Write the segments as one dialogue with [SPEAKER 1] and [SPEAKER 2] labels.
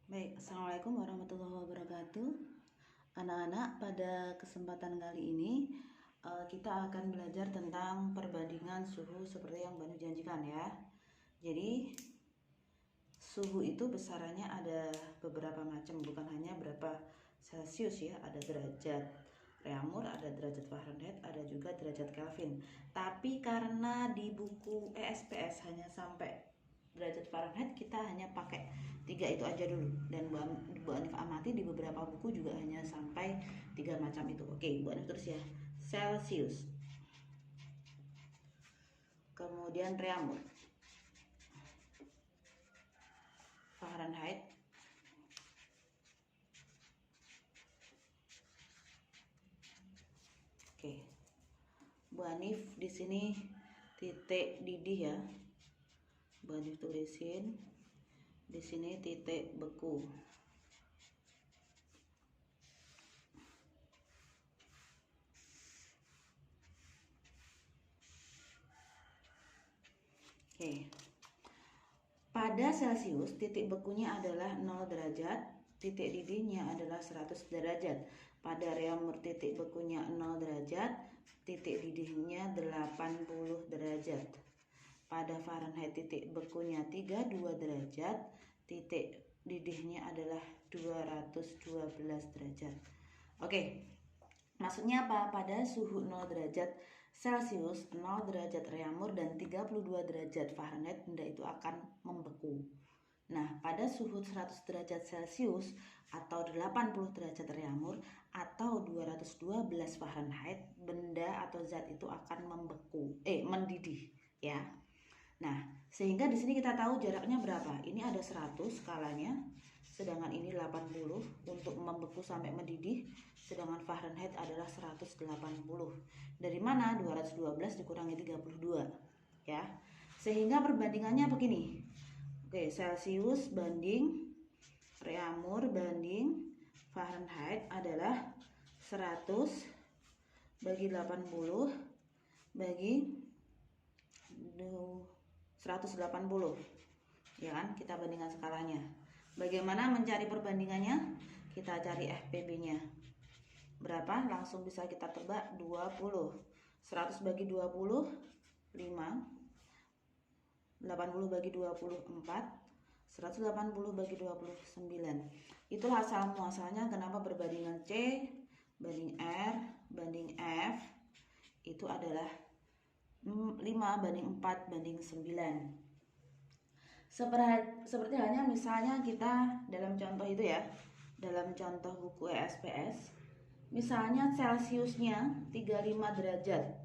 [SPEAKER 1] Baik, Assalamualaikum warahmatullahi wabarakatuh. Anak-anak, pada kesempatan kali ini kita akan belajar tentang perbandingan suhu seperti yang Banu janjikan ya. Jadi suhu itu besarannya ada beberapa macam, bukan hanya berapa Celcius ya. Ada derajat Reaumur, ada derajat Fahrenheit, ada juga derajat Kelvin. Tapi karena di buku ESPS hanya sampai derajat Fahrenheit, kita hanya pakai 3 itu aja dulu. Dan Bu Anif amati di beberapa buku juga hanya sampai 3 macam itu. Oke, Bu Anif terus ya. Celcius, kemudian Reaumur, Fahrenheit, oke. Bu Anif di sini titik didih ya. Bu Anif tulisin di sini titik beku. Oke. Pada Celcius, titik bekunya adalah 0 derajat, titik didihnya adalah 100 derajat. Pada Reaumur, titik bekunya 0 derajat, titik didihnya 80 derajat. Pada Fahrenheit, titik bekunya 32 derajat, titik didihnya adalah 212 derajat. Oke. Maksudnya apa? Pada suhu 0 derajat Celcius, 0 derajat Reaumur, dan 32 derajat Fahrenheit, benda itu akan membeku. Nah, pada suhu 100 derajat Celcius atau 80 derajat Reaumur atau 212 Fahrenheit, benda atau zat itu akan mendidih ya. Nah, sehingga di sini kita tahu jaraknya berapa. Ini ada 100 skalanya, sedangkan ini 80 untuk membeku sampai mendidih, sedangkan Fahrenheit adalah 180. Dari mana? 212 dikurangi 32 ya. Sehingga perbandingannya begini. Oke, Celcius banding Reaumur banding Fahrenheit adalah 100 bagi 80 bagi 180 ya kan, kita bandingkan skalanya. Bagaimana mencari perbandingannya? Kita cari FPB-nya berapa, langsung bisa kita tebak. 20. 100 bagi 20 5, 80 bagi 20 4, 180 bagi 20 9. Itulah asal muasalnya kenapa perbandingan C banding R banding F itu adalah 5 banding 4 banding 9. Seperti halnya misalnya kita dalam contoh itu ya, dalam contoh buku ESPS, misalnya Celciusnya 35 derajat,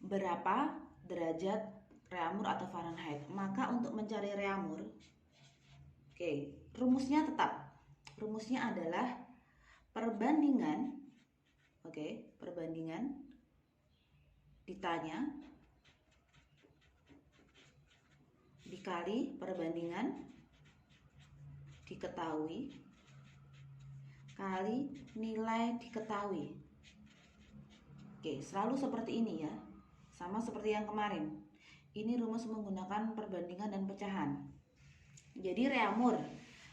[SPEAKER 1] berapa derajat Reaumur atau Fahrenheit? Maka untuk mencari Reaumur, oke, rumusnya tetap. Rumusnya adalah perbandingan, oke, perbandingan ditanya dikali perbandingan diketahui kali nilai diketahui. Oke, selalu seperti ini ya, sama seperti yang kemarin. Ini rumus menggunakan perbandingan dan pecahan. Jadi Reaumur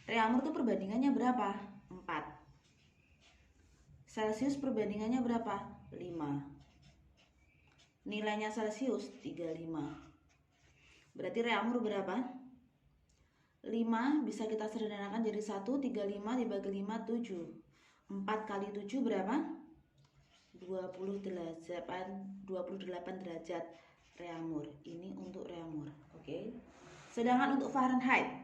[SPEAKER 1] itu perbandingannya berapa? 4. Celcius perbandingannya berapa? 5. Nilainya Celcius 35. Berarti Reaumur berapa? 5 bisa kita sederhanakan jadi 1, 35 dibagi 5, 7. 4 kali 7 berapa? 28 derajat Reaumur. Ini untuk Reaumur, oke. Sedangkan untuk Fahrenheit,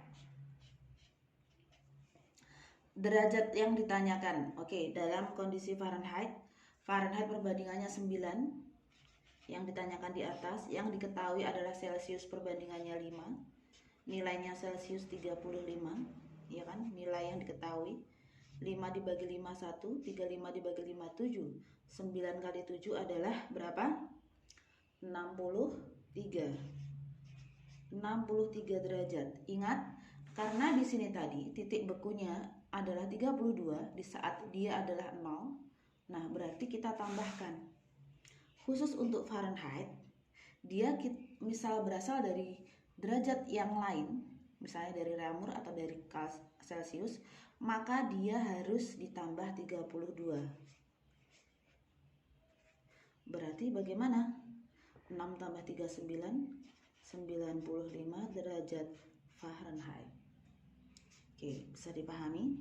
[SPEAKER 1] derajat yang ditanyakan, oke, dalam kondisi Fahrenheit perbandingannya 9 yang ditanyakan di atas, yang diketahui adalah Celcius perbandingannya 5, nilainya Celcius 35 ya kan, nilai yang diketahui. 5 dibagi 5 1, 35 dibagi 5 7, 9 kali 7 adalah berapa? 63 derajat. Ingat, karena di sini tadi titik bekunya adalah 32 di saat dia adalah 0. Nah, berarti kita tambahkan. Khusus untuk Fahrenheit, dia misal berasal dari derajat yang lain, misalnya dari Reaumur atau dari Celcius, maka dia harus ditambah 32. Berarti bagaimana? 6 tambah 39, 95 derajat Fahrenheit. Oke, bisa dipahami?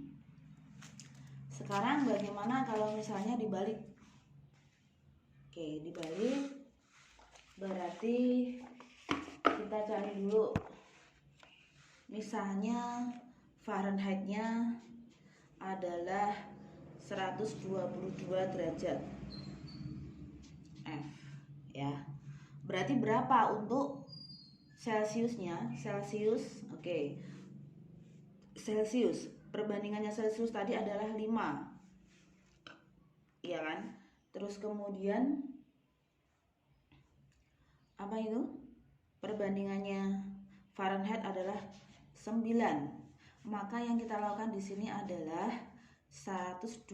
[SPEAKER 1] Sekarang bagaimana kalau misalnya dibalik? Oke, dibalik berarti kita cari dulu. Misalnya Fahrenheitnya adalah 122 derajat F ya. Berarti berapa untuk Celciusnya? Celcius, oke. Celcius, perbandingannya Celcius tadi adalah 5. Iya kan? Terus kemudian apa itu? Perbandingannya Fahrenheit adalah 9. Maka yang kita lakukan di sini adalah 122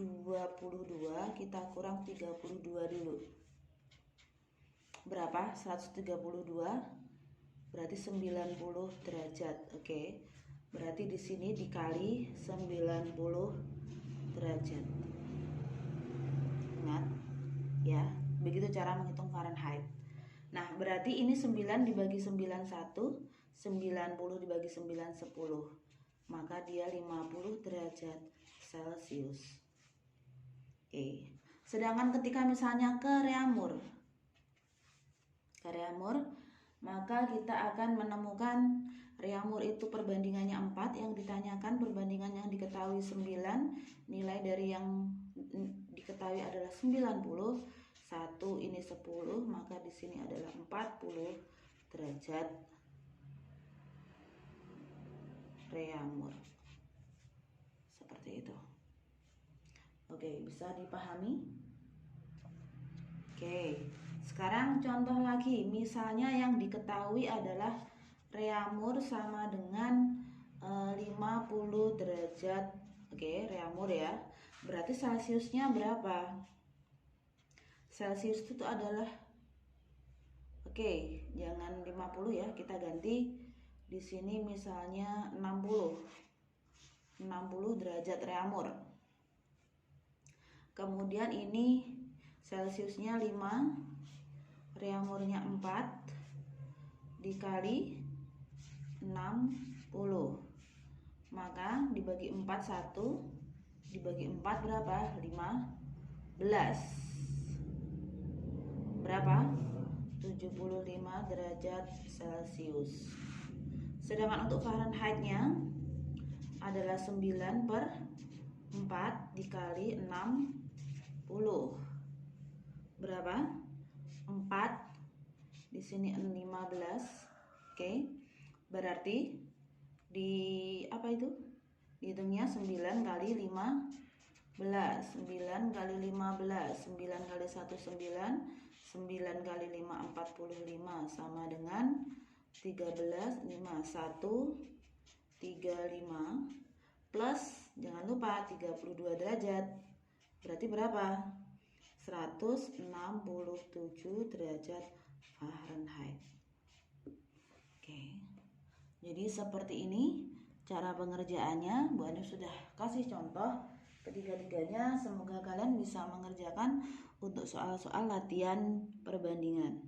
[SPEAKER 1] kita kurang 32 dulu. Berapa? 132 berarti 90 derajat. Oke. Berarti di sini dikali 90 derajat. Ingat ya, begitu cara menghitung Fahrenheit. Nah, berarti ini 9 dibagi 91, 90 dibagi 9, 10. Maka dia 50 derajat Celcius. Oke. Sedangkan ketika misalnya ke reamur, maka kita akan menemukan reamur itu perbandingannya 4, yang ditanyakan perbandingan yang diketahui 9, nilai dari yang diketahui adalah 90, 1 ini 10, maka di sini adalah 40 derajat reamur. Seperti itu. Oke, bisa dipahami? Oke. Sekarang contoh lagi, misalnya yang diketahui adalah reamur sama dengan 50 derajat. Oke, reamur ya. Berarti Celciusnya berapa? Celcius itu adalah, oke, jangan 50 ya, kita ganti di sini misalnya 60 derajat reamur. Kemudian ini Celciusnya 5, reamurnya 4 dikali 60, maka dibagi 4 1, dibagi 4 berapa? 15. Berapa? 75 derajat Celcius. Sedangkan untuk Fahrenheitnya adalah 9 per 4 dikali 60. Berapa? 4, di sini 15. Oke. Berarti di apa itu? Dihitungnya 9 kali 15. 9 kali 15, 9 kali 1 9, 9 kali 5 45 sama dengan 13, 5, 1 35 plus jangan lupa 32 derajat. Berarti berapa? 167 derajat Fahrenheit. Oke. Jadi seperti ini cara pengerjaannya. Bu Anif sudah kasih contoh ketiga-tiganya. Semoga kalian bisa mengerjakan untuk soal-soal latihan perbandingan.